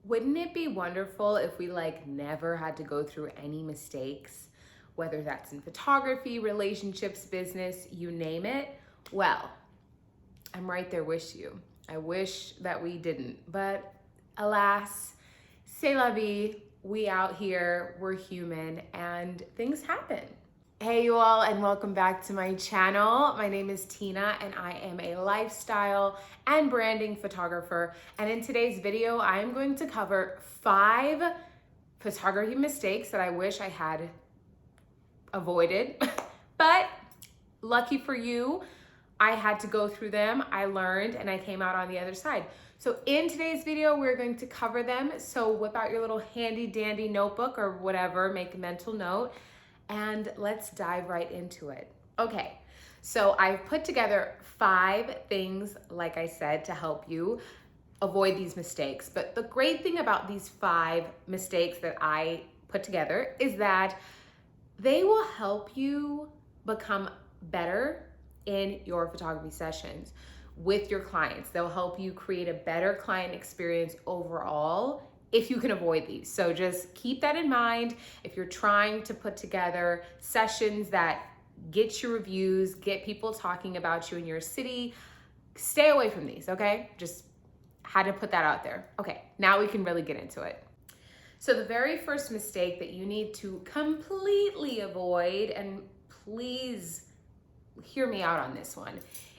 Wouldn't it be wonderful if we never had to go through any mistakes, whether that's in photography, relationships, business, you name it? Well, I'm right there with you. I wish that we didn't, but alas, c'est la vie. We out here, we're human, and things happen. Hey you all, and welcome back to my channel. My name is Tina and I am a lifestyle and branding photographer. And in today's video, I am going to cover 5 photography mistakes that I wish I had avoided. But lucky for you, I had to go through them, I learned, and I came out on the other side. So in today's video, we're going to cover them. So whip out your little handy dandy notebook or whatever, make a mental note, and let's dive right into it. Okay, so I've put together 5 things, like I said, to help you avoid these mistakes. But the great thing about these 5 mistakes that I put together is that they will help you become better in your photography sessions with your clients. They'll help you create a better client experience overall if you can avoid these. So just keep that in mind. If you're trying to put together sessions that get your reviews, get people talking about you in your city, stay away from these, okay? Just had to put that out there. Okay, now we can really get into it. So the very first mistake that you need to completely avoid, and please hear me out on this one,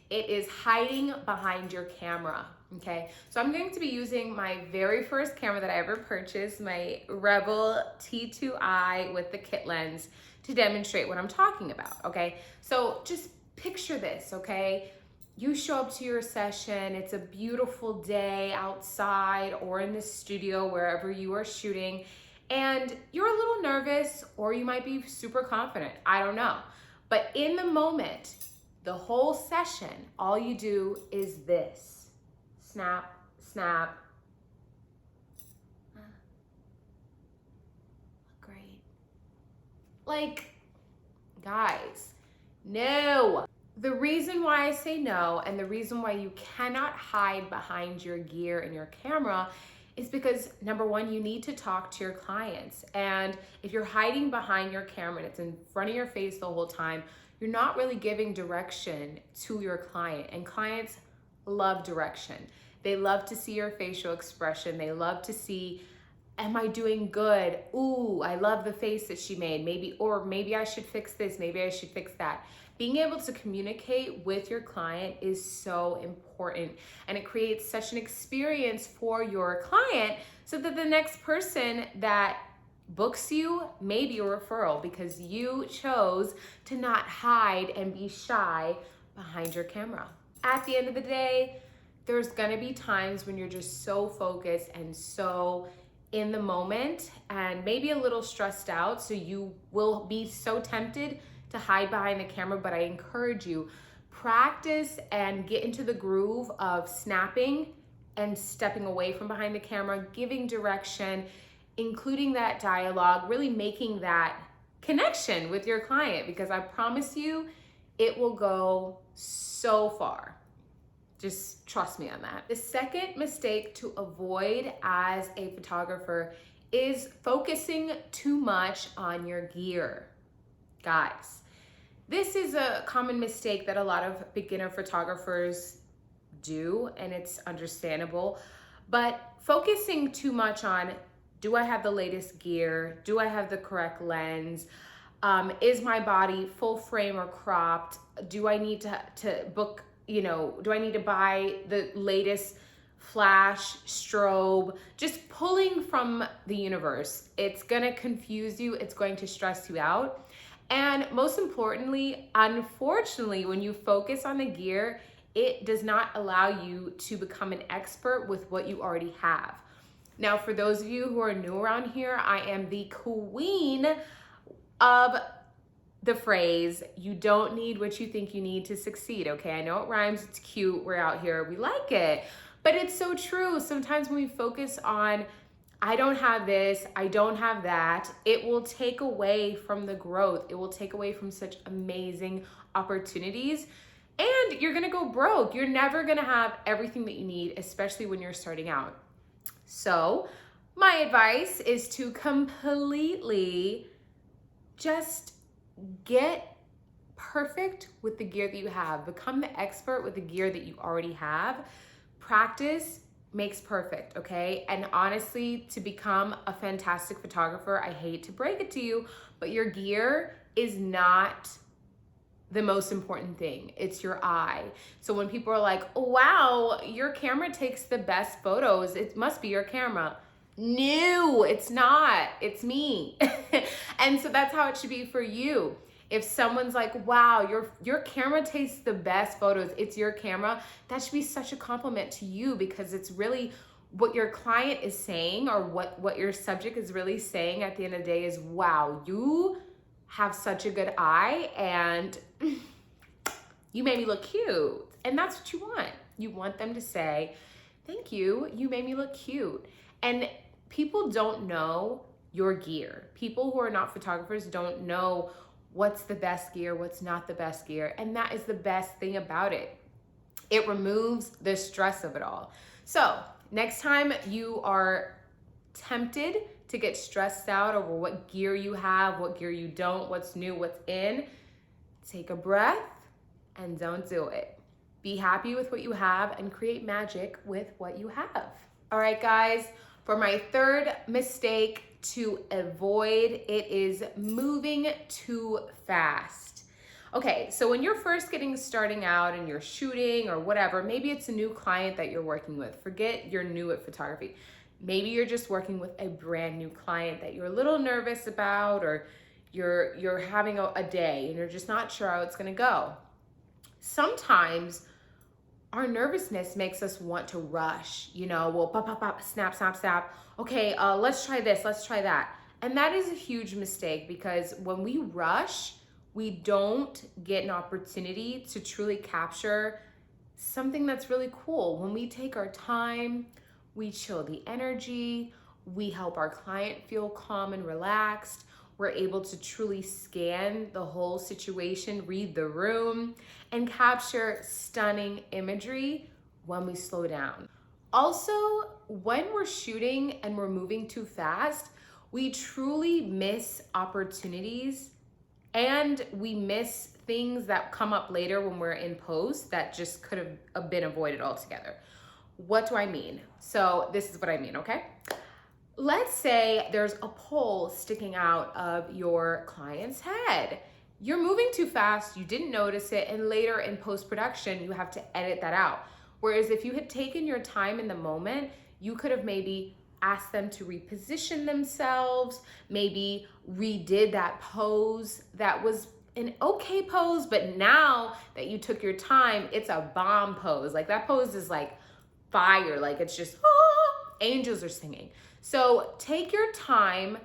it is hiding behind your camera, okay? So I'm going to be using my very first camera that I ever purchased, my Rebel T2i with the kit lens, to demonstrate what I'm talking about, okay? So just picture this, okay? You show up to your session, it's a beautiful day outside or in the studio, wherever you are shooting, and you're a little nervous, or you might be super confident, I don't know. But in the moment, the whole session, all you do is this. Snap, snap. Great. Guys, no. The reason why I say no, and the reason why you cannot hide behind your gear and your camera, is because number one, you need to talk to your clients. And if you're hiding behind your camera and it's in front of your face the whole time, you're not really giving direction to your client. And clients love direction. They love to see your facial expression. They love to see, am I doing good? Ooh, I love the face that she made. Maybe I should fix this. Maybe I should fix that. Being able to communicate with your client is so important, and it creates such an experience for your client so that the next person that books you may be a referral because you chose to not hide and be shy behind your camera. At the end of the day, there's gonna be times when you're just so focused and so in the moment and maybe a little stressed out, so you will be so tempted to hide behind the camera. But I encourage you, practice and get into the groove of snapping and stepping away from behind the camera, giving direction, including that dialogue, really making that connection with your client, because I promise you, it will go so far. Just trust me on that. The second mistake to avoid as a photographer is focusing too much on your gear. Guys, this is a common mistake that a lot of beginner photographers do, and it's understandable. But focusing too much on, do I have the latest gear? Do I have the correct lens? Is my body full frame or cropped? Do I need to book, do I need to buy the latest flash, strobe? Just pulling from the universe. It's gonna confuse you. It's going to stress you out. And most importantly, unfortunately, when you focus on the gear, it does not allow you to become an expert with what you already have. Now, for those of you who are new around here, I am the queen of the phrase, you don't need what you think you need to succeed, okay? I know it rhymes, it's cute, we're out here, we like it, but it's so true. Sometimes when we focus on, I don't have this, I don't have that, it will take away from the growth. It will take away from such amazing opportunities, and you're gonna go broke. You're never gonna have everything that you need, especially when you're starting out. So My advice is to completely just get perfect with the gear that you have. Become the expert with the gear that you already have. Practice makes perfect, okay? And honestly, to become a fantastic photographer, I hate to break it to you, but your gear is not the most important thing. It's your eye. So when people are like, oh, wow, your camera takes the best photos, it must be your camera. No, it's not. It's me. And so that's how it should be for you. If someone's like, wow, your camera takes the best photos, it's your camera, that should be such a compliment to you, because it's really what your client is saying, or what your subject is really saying at the end of the day is, wow, you have such a good eye and you made me look cute. And that's what you want. You want them to say, thank you, you made me look cute. And people don't know your gear. People who are not photographers don't know what's the best gear, what's not the best gear. And that is the best thing about it. It removes the stress of it all. So next time you are tempted to get stressed out over what gear you have, what gear you don't, what's new, what's in, take a breath and don't do it. Be happy with what you have and create magic with what you have. All right, guys, for my third mistake to avoid, it is moving too fast. Okay, so when you're first starting out and you're shooting or whatever, maybe it's a new client that you're working with. Forget you're new at photography. Maybe you're just working with a brand new client that you're a little nervous about, or you're having a day and you're just not sure how it's gonna go. Sometimes our nervousness makes us want to rush, we'll pop, pop, pop, snap, snap, snap. Okay, let's try this, let's try that. And that is a huge mistake, because when we rush, we don't get an opportunity to truly capture something that's really cool. When we take our time, we chill the energy, we help our client feel calm and relaxed. We're able to truly scan the whole situation, read the room, and capture stunning imagery when we slow down. Also, when we're shooting and we're moving too fast, we truly miss opportunities, and we miss things that come up later when we're in post that just could have been avoided altogether. What do I mean? So this is what I mean, okay? Let's say there's a pole sticking out of your client's head. You're moving too fast, you didn't notice it, and later in post-production, you have to edit that out. Whereas if you had taken your time in the moment, you could have maybe asked them to reposition themselves, maybe redid that pose that was an okay pose, but now that you took your time, it's a bomb pose. Like that pose is like fire, like it's just, angels are singing. So take your time,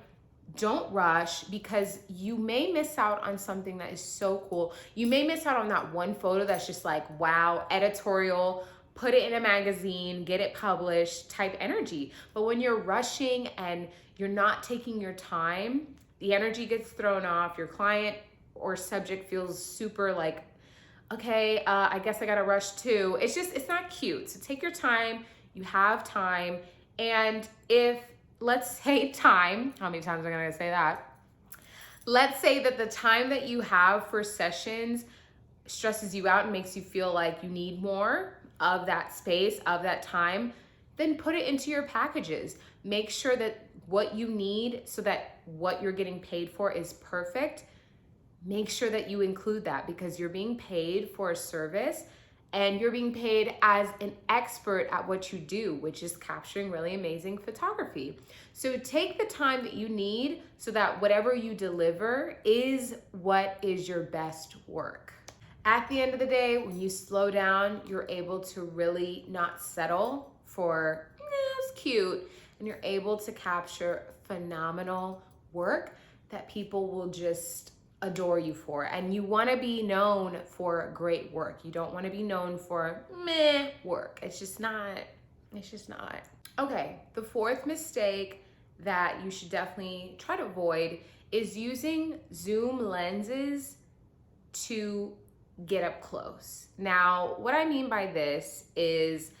don't rush, because you may miss out on something that is so cool. You may miss out on that one photo that's just like, wow, editorial, put it in a magazine, get it published type energy. But when you're rushing and you're not taking your time, the energy gets thrown off. Your client or subject feels super like, okay, I guess I gotta rush too. It's not cute. So take your time, you have time. And if, let's say time, how many times am I gonna say that? Let's say that the time that you have for sessions stresses you out and makes you feel like you need more of that space, of that time, then put it into your packages. Make sure that what you need, so that what you're getting paid for is perfect. Make sure that you include that, because you're being paid for a service and you're being paid as an expert at what you do, which is capturing really amazing photography. So take the time that you need so that whatever you deliver is what is your best work. At the end of the day, when you slow down, you're able to really not settle for, it's cute, and you're able to capture phenomenal work that people will just adore you for. And you want to be known for great work. You don't want to be known for meh work. It's just not. Okay, the fourth mistake that you should definitely try to avoid is using zoom lenses to get up close. Now, what I mean by this is,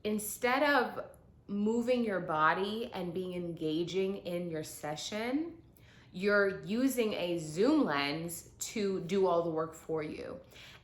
instead of moving your body and being engaging in your session, you're using a zoom lens to do all the work for you.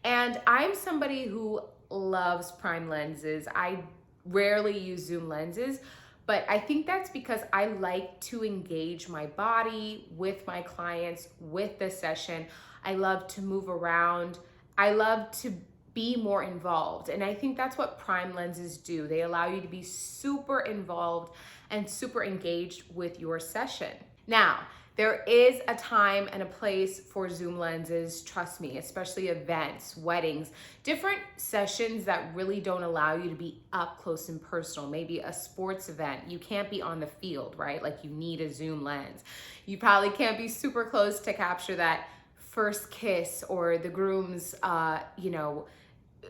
And I'm somebody who loves prime lenses. I rarely use zoom lenses, but I think that's because I like to engage my body with my clients, with the session. I love to move around. I love to be more involved. And I think that's what prime lenses do. They allow you to be super involved and super engaged with your session. Now, there is a time and a place for zoom lenses, trust me, especially events, weddings, different sessions that really don't allow you to be up close and personal. Maybe a sports event, you can't be on the field, right? Like you need a zoom lens. You probably can't be super close to capture that first kiss or the groom's,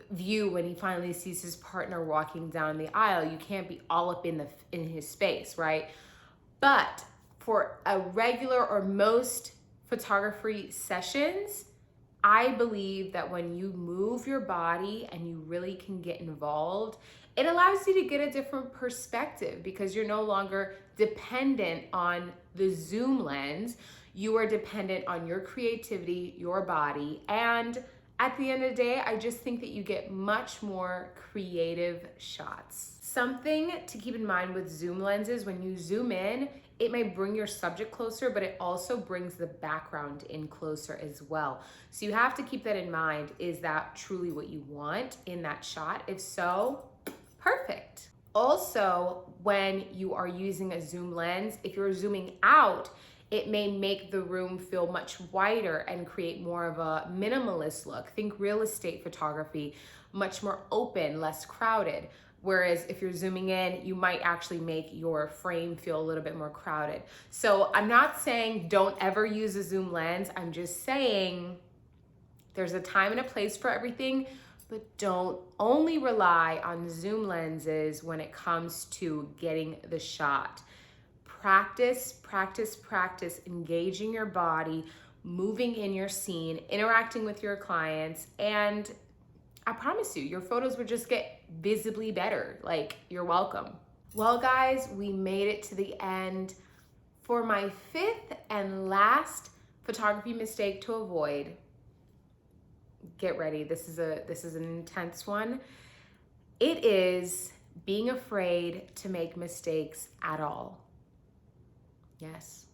view when he finally sees his partner walking down the aisle. You can't be all up in his space, right? But for a regular or most photography sessions, I believe that when you move your body and you really can get involved, it allows you to get a different perspective because you're no longer dependent on the zoom lens. You are dependent on your creativity, your body, and at the end of the day, I just think that you get much more creative shots. Something to keep in mind with zoom lenses, when you zoom in, it may bring your subject closer, but it also brings the background in closer as well. So you have to keep that in mind. Is that truly what you want in that shot? If so, perfect. Also, when you are using a zoom lens, if you're zooming out, it may make the room feel much wider and create more of a minimalist look. Think real estate photography, much more open, less crowded. Whereas if you're zooming in, you might actually make your frame feel a little bit more crowded. So I'm not saying don't ever use a zoom lens. I'm just saying there's a time and a place for everything, but don't only rely on zoom lenses when it comes to getting the shot. Practice, practice, practice engaging your body, moving in your scene, interacting with your clients, and I promise you, your photos would just get visibly better. Like, you're welcome. Well, guys, we made it to the end. For my fifth and last photography mistake to avoid, get ready. This is an intense one. It is being afraid to make mistakes at all. Yes,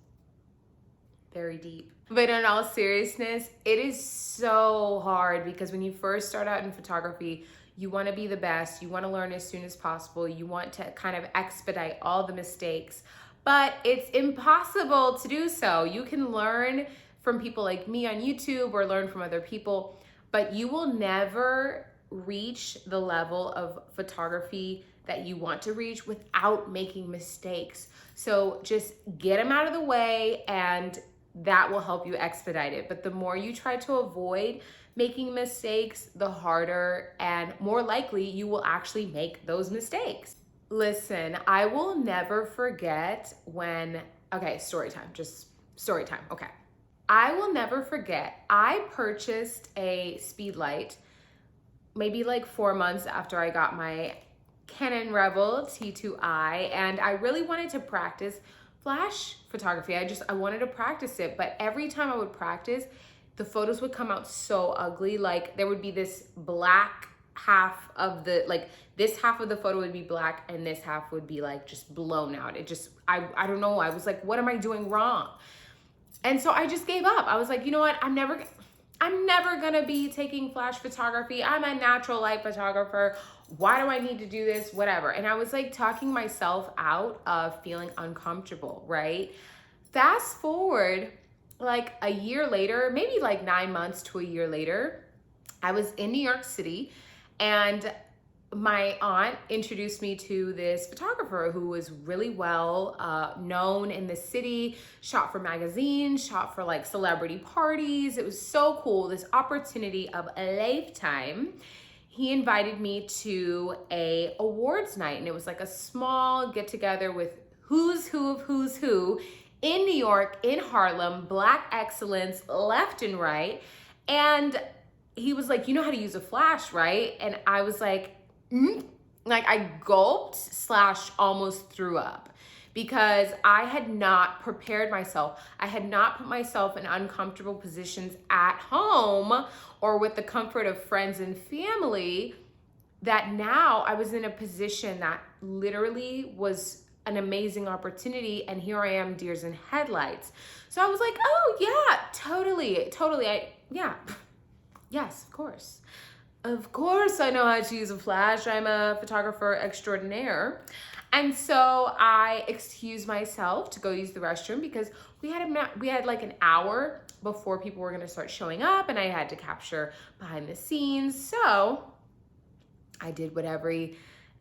very deep. But in all seriousness, it is so hard because when you first start out in photography, you want to be the best, you want to learn as soon as possible, you want to kind of expedite all the mistakes, but it's impossible to do so. You can learn from people like me on YouTube or learn from other people, but you will never reach the level of photography that you want to reach without making mistakes. So just get them out of the way and that will help you expedite it. But the more you try to avoid making mistakes, the harder and more likely you will actually make those mistakes. Listen, I will never forget when, story time, okay. I will never forget, I purchased a speed light maybe like 4 months after I got my Canon Rebel T2i, and I really wanted to practice flash photography. I wanted to practice it, but every time I would practice, the photos would come out so ugly. Like there would be this black half of this half of the photo would be black and this half would be like just blown out. I don't know. I was like, what am I doing wrong? And so I just gave up. I was like, you know what? I'm never gonna be taking flash photography. I'm a natural light photographer. Why do I need to do this? Whatever. And I was like talking myself out of feeling uncomfortable, right? Fast forward like a year later, maybe like 9 months to a year later, I was in New York City and my aunt introduced me to this photographer who was really well known in the city, shot for magazines, shot for like celebrity parties. It was so cool, this opportunity of a lifetime. He invited me to a awards night and it was like a small get together with who's who of who's who in New York, in Harlem, Black excellence left and right. And he was like, you know how to use a flash, right? And I was like, Like I gulped slash almost threw up because I had not prepared myself. I had not put myself in uncomfortable positions at home or with the comfort of friends and family, that now I was in a position that literally was an amazing opportunity, and here I am, deers in headlights. So I was like, oh yeah, totally. Yes, of course. Of course I know how to use a flash. I'm a photographer extraordinaire. And so I excused myself to go use the restroom because we had like an hour before people were going to start showing up, and I had to capture behind the scenes. So I did what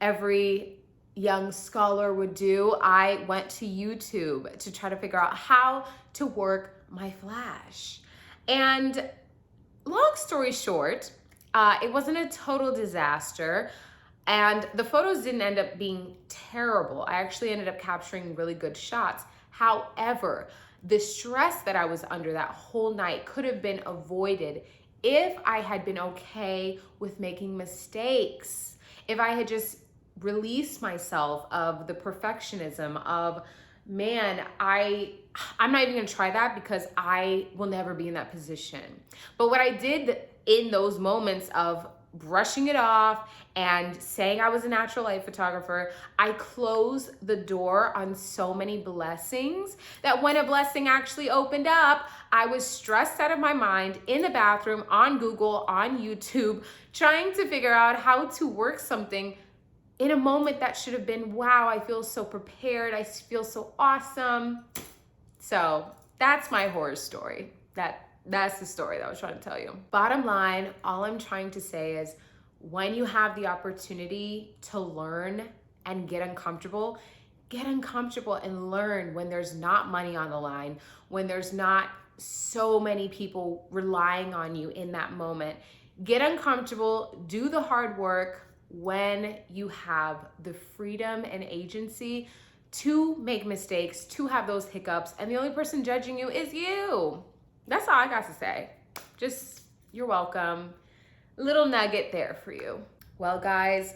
every young scholar would do. I went to YouTube to try to figure out how to work my flash. And long story short, it wasn't a total disaster, and the photos didn't end up being terrible. I actually ended up capturing really good shots. However, the stress that I was under that whole night could have been avoided if I had been okay with making mistakes. If I had just released myself of the perfectionism of, man, I'm not even gonna try that because I will never be in that position. But what I did in those moments of brushing it off and saying I was a natural light photographer, I closed the door on so many blessings that when a blessing actually opened up, I was stressed out of my mind in the bathroom, on Google, on YouTube, trying to figure out how to work something in a moment that should have been, wow, I feel so prepared, I feel so awesome. So that's my horror story. That's the story that I was trying to tell you. Bottom line, all I'm trying to say is when you have the opportunity to learn and get uncomfortable and learn when there's not money on the line, when there's not so many people relying on you in that moment. Get uncomfortable, do the hard work when you have the freedom and agency to make mistakes, to have those hiccups, and the only person judging you is you. That's all I got to say. Just, you're welcome. Little nugget there for you. Well, guys,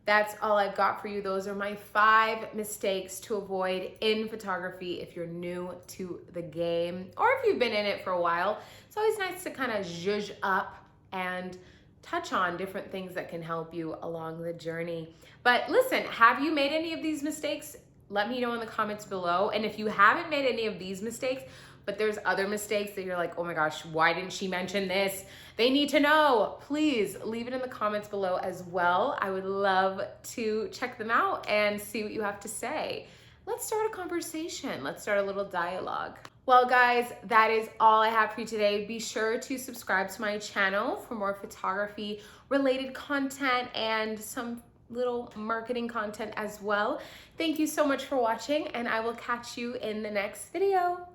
that's all I've got for you. Those are my 5 mistakes to avoid in photography if you're new to the game, or if you've been in it for a while. It's always nice to kind of zhuzh up and touch on different things that can help you along the journey. But listen, have you made any of these mistakes? Let me know in the comments below. And if you haven't made any of these mistakes, but there's other mistakes that you're like, oh my gosh, why didn't she mention this? They need to know. Please leave it in the comments below as well. I would love to check them out and see what you have to say. Let's start a conversation. Let's start a little dialogue. Well, guys, that is all I have for you today. Be sure to subscribe to my channel for more photography related content and some little marketing content as well. Thank you so much for watching, and I will catch you in the next video.